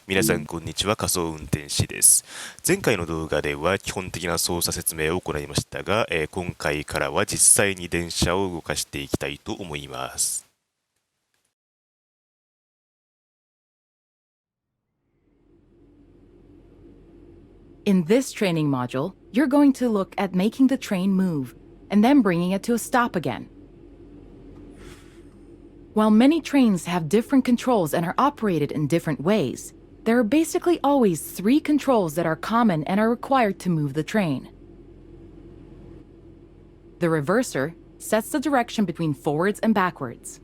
皆さんこんにちは、仮想運転士です。前回の動画では基本的な操作説明を行いましたが、今回からは実際に電車を動かしていきたいと思います。In this training module, you're going to look at making the train move and then bringing it to a stop again. While many trains have different controls and are operated in different ways, there are basically always three controls that are common and are required to move the train. The reverser sets the direction between forwards and backwards.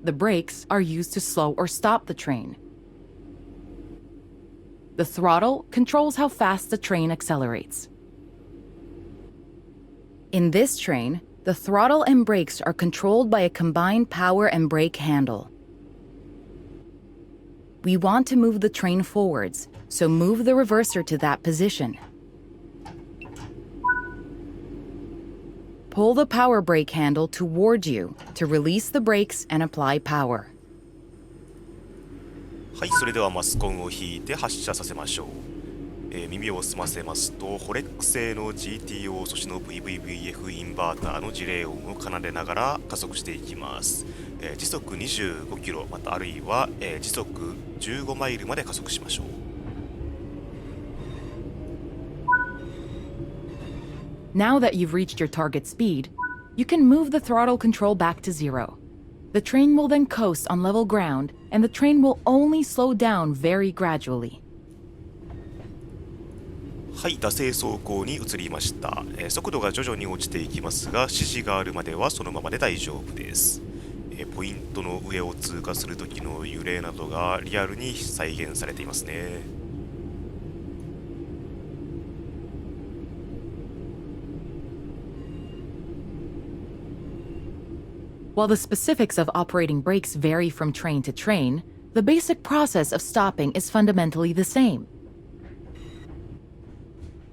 The brakes are used to slow or stop the train. The throttle controls how fast the train accelerates. In this train, the throttle and brakes are controlled by a combined power and brake handle. We want to move the train forwards, so move the reverser to that position. Pull the power brake handle toward you to release the brakes and apply power. はい、それではマスコンを引いて発車させましょう。耳を澄ませますと、ホレック製の GTO 素子の VVVF インバーターの事例音を奏でながら加速していきます。時速25キロ、またあるいは、時速15マイルまで加速しましょう。Now that you've reached your target speed, you can move the throttle control back to zero. The train will then coast on level ground, and the train will only slow down very gradually. はい、惰性走行に移りました。速度が徐々に落ちていきますが、指示があるまではそのままで大丈夫です。ポイントの上を通過する時の揺れなどがリアルに再現されていますね。While the specifics of operating brakes vary from train to train, the basic process of stopping is fundamentally the same.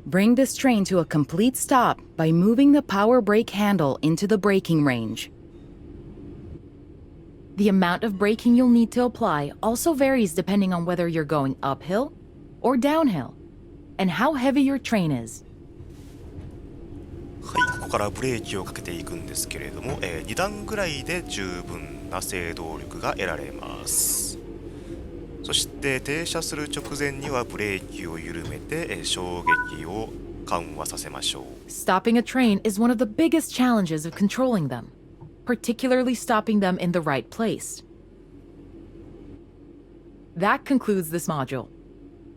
Bring this train to a complete stop by moving the power brake handle into the braking range. The amount of braking you'll need to apply also varies depending on whether you're going uphill or downhill, and how heavy your train is. はい、ここからブレーキをかけていくんですけれども、2段ぐらいで十分な制動力が得られます。そして停車する直前にはブレーキを緩めて、衝撃を緩和させましょう。Stopping a train is one of the biggest challenges of controlling them, particularly stopping them in the right place. That concludes this module.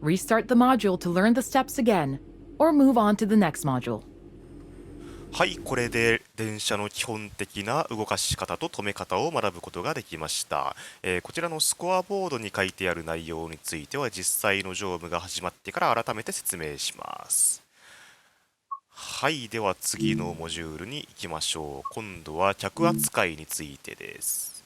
Restart the module to learn the steps again, or move on to the next module. はい、これで電車の基本的な動かし方と止め方を学ぶことができました。こちらのスコアボードに書いてある内容については実際の乗務が始まってから改めて説明します。はい、では次のモジュールに行きましょう。今度は客扱いについてです。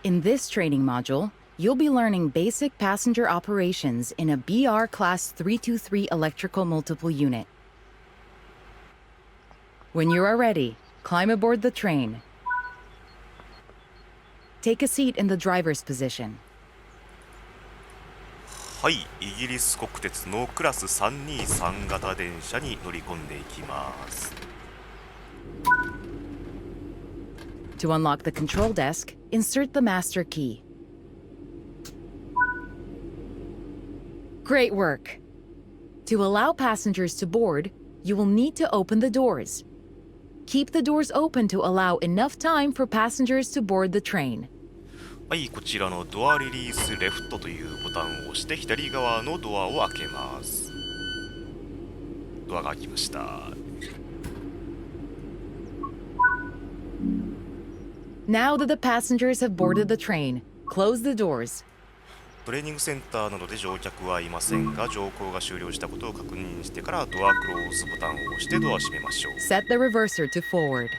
In this training module, you'll be learning basic passenger operations in a BR Class 323 electrical multiple unit. When you are ready, climb aboard the train. Take a seat in the driver's position. はい、イギリス国鉄のクラス323型電車に乗り込んでいきます。To unlock the control desk, insert the master key. Great work! To allow passengers to board, you will need to open the doors. Keep the doors open to allow enough time for passengers to board the train. はい、こちらのドアリリースレフトというボタンを押して左側のドアを開けます。ドアが開きました。Now that the passengers have boarded the train, close the doors. トレーニングセンターなどで乗客はいませんが、乗降が終了したことを確認してからドアクローズボタンを押してドアを閉めましょう。Set the reverser to forward.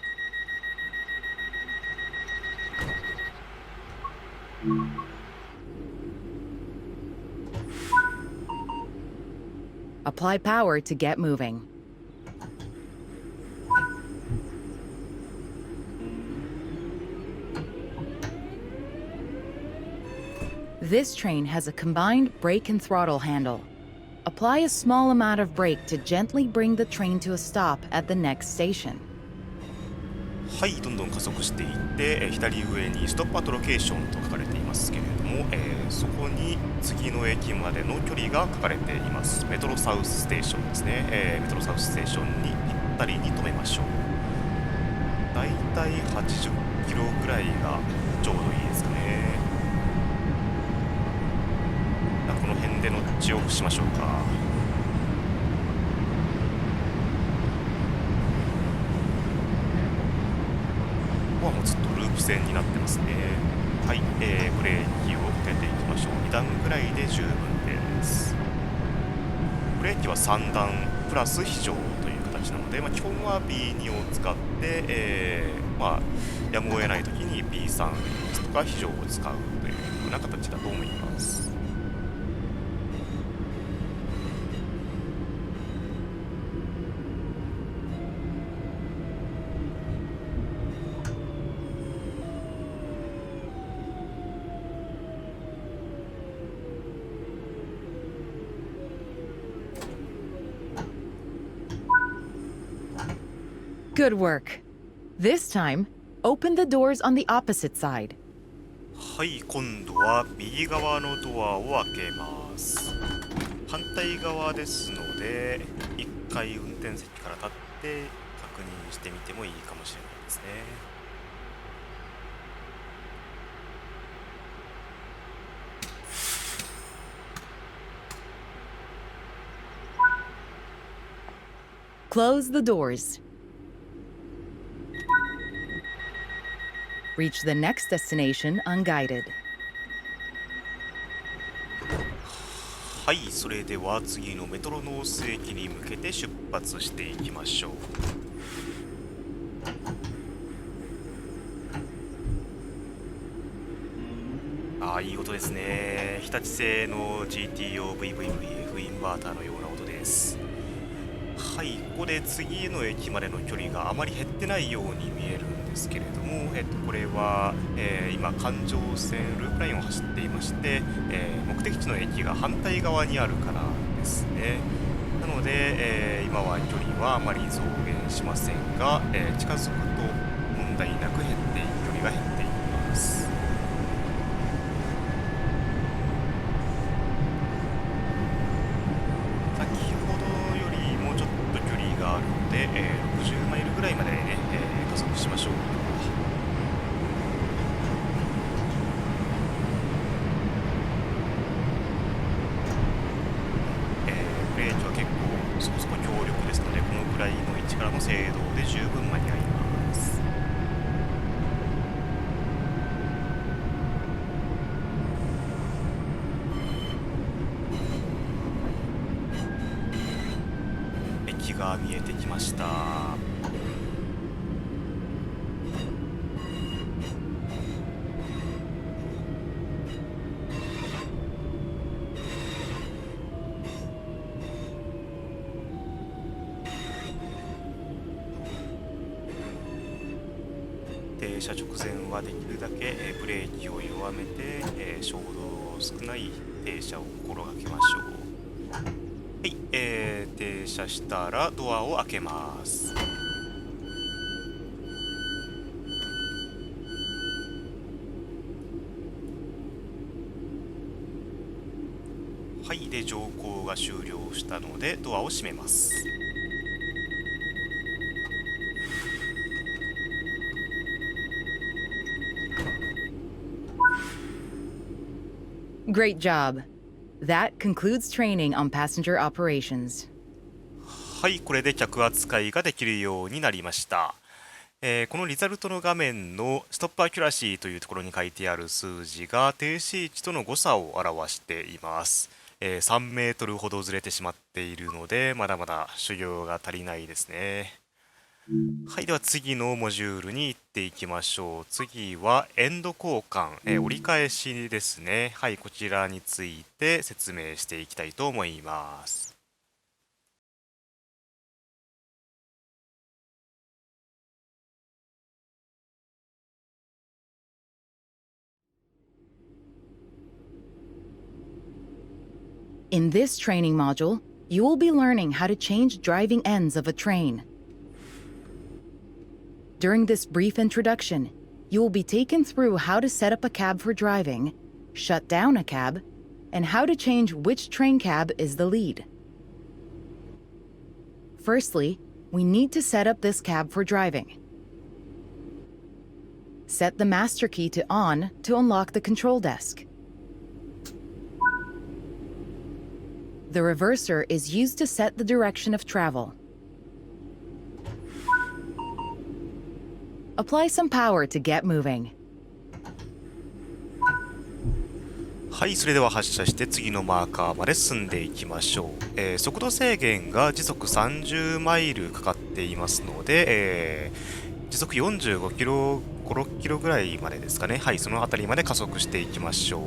Apply power to get moving. This train has a combined brake and throttle handle. Apply a small amount of brake to gently bring the train to a stop at the next station. はい、どんどん加速していって、左上にストップアットロケーションと書かれていますけれども、そこに次の駅までの距離が書かれています。メトロサウスステーションですね。メトロサウスステーションにぴったりに止めましょう。だいたい80キロぐらいがちょうどいいですかね。この辺でノッチオフしましょうか。ここはもうずっとループ線になってますね。はい、ブレーキをかけていきましょう。2段ぐらいで十分です。ブレーキは3段プラス非常という形なので、基本は B2 を使って、やむを得ないときに B3 ですとか非常を使うというような形だと思います。Good work. This time, open the doors on the opposite side. はい、今度は右側のドアを開けます。反対側ですので、一回運転席から立って確認してみてもいいかもしれないですね。Close the doors. Reach the next destination unguided. はい、それでは次のメトロノース駅に向けて出発していきましょう。いい音ですね。日立製の GTO-VVVF インバーターのような音です。はい、ここで次の駅までの距離があまり減ってないように見えるんですけれども、これは、今環状線ループラインを走っていまして、目的地の駅が反対側にあるからですね。なので、今は距離はあまり増減しませんが、近づくと問題なく距離が減っていきます。で、60マイルぐらいまでね、加速しましょう。ブレーキは結構そこそこ強力ですので、このぐらいの位置からの制動で十分間に合います。駅が見えてきました。停車直前はできるだけブレーキを弱めて衝動少ない停車を心がけましょう。はい、停車したらドアを開けます。はい、で乗降が終了したのでドアを閉めます。Great job. That concludes training on passenger operations. はい、これで客扱いができるようになりました。このリザルトの画面のストップアキュラシーというところに書いてある数字が停止位置との誤差を表しています。3メートルほどずれてしまっているので、まだまだ修行が足りないですね。はい、では次のモジュールに行っていきましょう。次はエンド交換、折り返しですね。はい、こちらについて説明していきたいと思います。In this training module, you will be learning how to change driving ends of a train. During this brief introduction, you will be taken through how to set up a cab for driving, shut down a cab, and how to change which train cab is the lead. Firstly, we need to set up this cab for driving. Set the master key to on to unlock the control desk. The reverser is used to set the direction of travel. Apply some power to get moving. はい、それでは発車して次のマーカーまで進んでいきましょう。速度制限が時速30マイルかかっていますので、時速45キロ、5、6キロぐらいまでですかね。はい、その辺りまで加速していきましょう。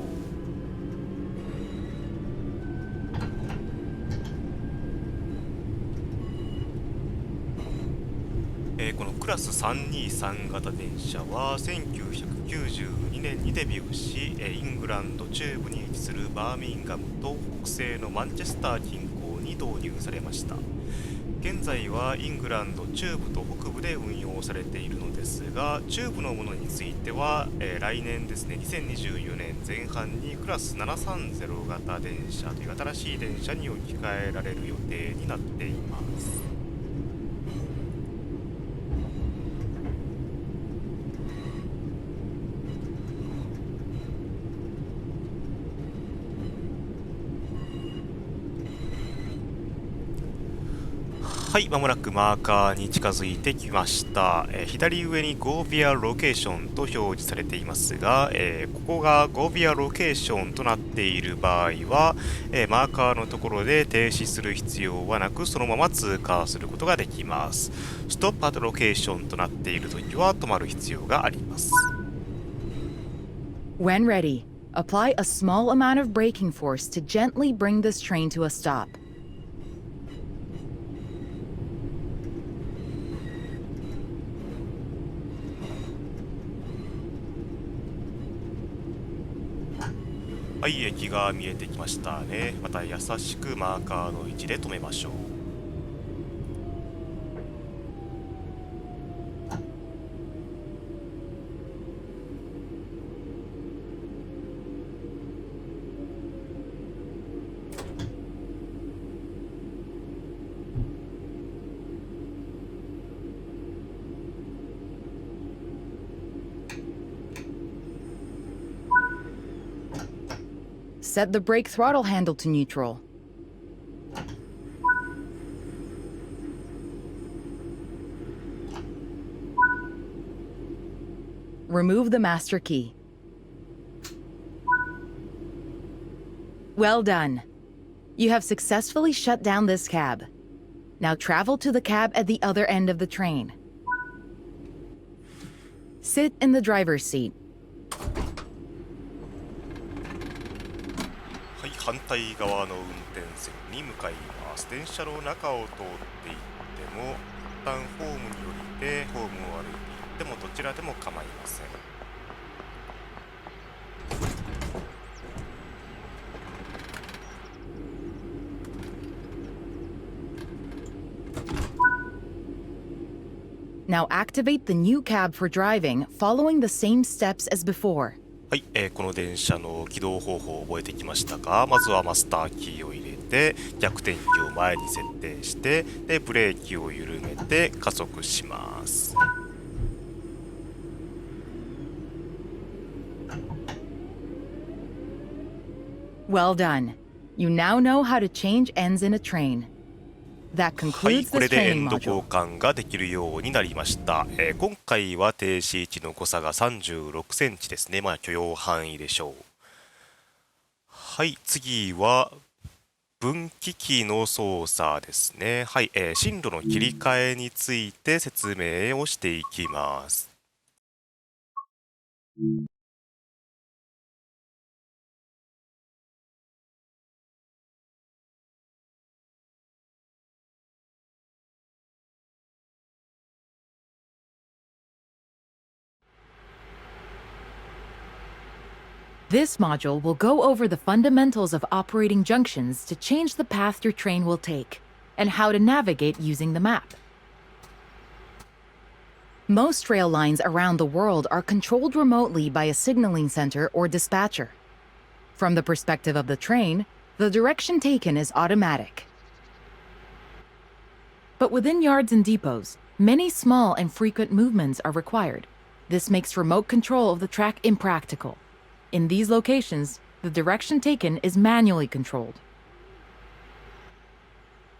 このクラス323型電車は1992年にデビューし、イングランド中部に位置するバーミンガムと北西のマンチェスター近郊に導入されました。現在はイングランド中部と北部で運用されているのですが、中部のものについては、来年ですね、2024年前半にクラス730型電車という新しい電車に置き換えられる予定になっています。はい、まもなくマーカーに近づいてきました。左上に Go via Location と表示されていますが、ここが Go via Location となっている場合は、マーカーのところで停止する必要はなく、そのまま通過することができます。Stop at Location となっているときは止まる必要があります。When ready, apply a small amount of braking force to gently bring this train to a stop.はい、駅が見えてきましたね。また優しくマーカーの位置で止めましょう。Set the brake throttle handle to neutral. Remove the master key. Well done. You have successfully shut down this cab. Now travel to the cab at the other end of the train. Sit in the driver's seat. はい、反対側の運転席に向かいます。電車の中を通っていっても、一旦ホームに降りてホームを歩いていってもどちらでも構いません。Now activate the new cab for driving, following the same steps as before. はい、この電車の起動方法を覚えてきましたか？まずはマスターキーを入れて、逆転機を前に設定して、でブレーキを緩めて加速します。Well done. You now know how to change ends in a train. That はい、 concludes こ this れでエ training ンド交 module. 換ができるようになりました。今回は停止位置の誤差が36センチですね。許容範囲でしょう。はい、次は分岐器の操作ですね。はい、進路の切り替えについて説明をしていきます。This module will go over the fundamentals of operating junctions to change the path your train will take, and how to navigate using the map. Most rail lines around the world are controlled remotely by a signaling center or dispatcher. From the perspective of the train, the direction taken is automatic. But within yards and depots, many small and frequent movements are required. This makes remote control of the track impractical. In these locations, the direction taken is manually controlled.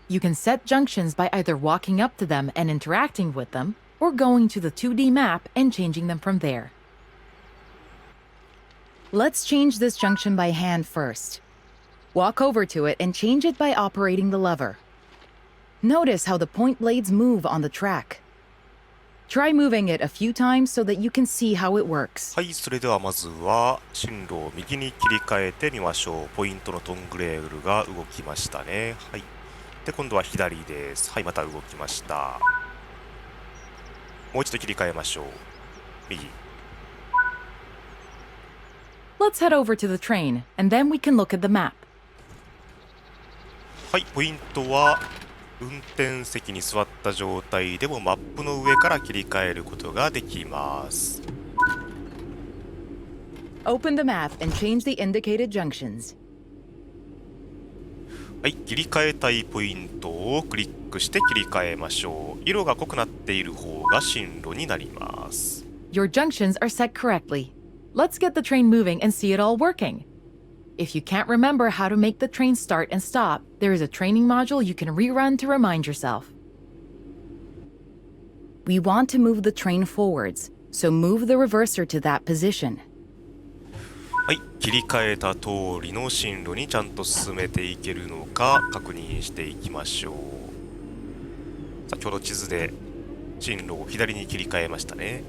You can set junctions by either walking up to them and interacting with them, or going to the 2D map and changing them from there. Let's change this junction by hand first. Walk over to it and change it by operating the lever. Notice how the point blades move on the track. Try moving it a few times so that you can see how it works. はい、それではまずは進路を右に切り替えてみましょう。ポイントのトングレールが動きましたね。はい。で、今度は左です。はい、また動きました。もう一度切り替えましょう。右。Let's head over to the train, and then we can look at the map. はい、ポイントは運転席に座った状態でもマップの上から切り替えることができます。Open the map and change the indicated junctions. はい、切り替えたいポイントをクリックして切り替えましょう。色が濃くなっている方が進路になります。Your junctions are set correctly. Let's get the train moving and see it all working. If you can't remember how to make the train start and stop, there is a training module you can rerun to remind yourself. We want to move the train forwards, so move the reverser to that position. はい、切り替えた通りの進路にちゃんと進めていけるのか確認していきましょう。先ほど地図で進路を左に切り替えましたね。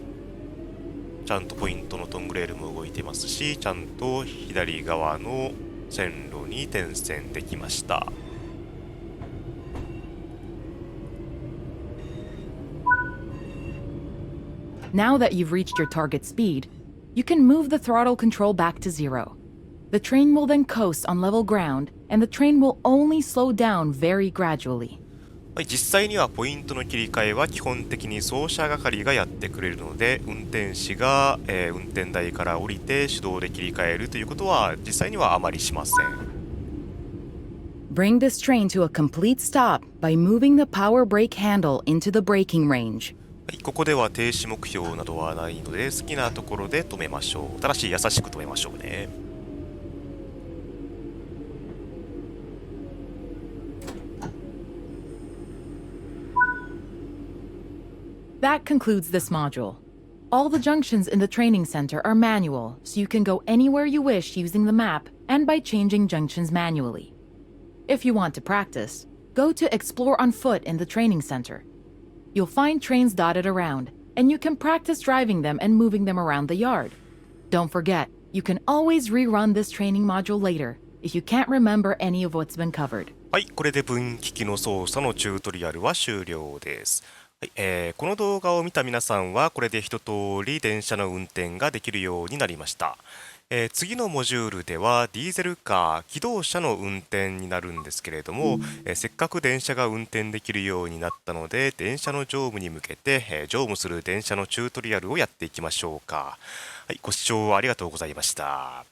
ちゃんとポイントのトングレールも動いてますし、ちゃんと左側の線路に転線できました。Now that you've reached your target speed, you can move the throttle control back to 0. The train will then coast on level ground, and the train will only slow down very gradually. はい、実際にはポイントの切り替えは基本的に操車係がやってくれるので、運転士が、運転台から降りて手動で切り替えるということは実際にはあまりしません。Bring this train to a complete stop by moving the power brake handle into the braking range. はい、ここでは停止目標などはないので好きなところで止めましょう。ただし優しく止めましょうね。That concludes this module. All the junctions in the training center are manual, so you can go anywhere you wish using the map and by changing junctions manually. If you want to practice, go to Explore on Foot in the training center. You'll find trains dotted around, and you can practice driving them and moving them around the yard. Don't forget, you can always rerun this training module later if you can't remember any of what's been covered. はい、これで分岐器の操作のチュートリアルは終了です。はい、この動画を見た皆さんはこれで一通り電車の運転ができるようになりました。次のモジュールではディーゼルカー、機動車の運転になるんですけれども、せっかく電車が運転できるようになったので電車の乗務に向けて、乗務する電車のチュートリアルをやっていきましょうか。はい、ご視聴ありがとうございました。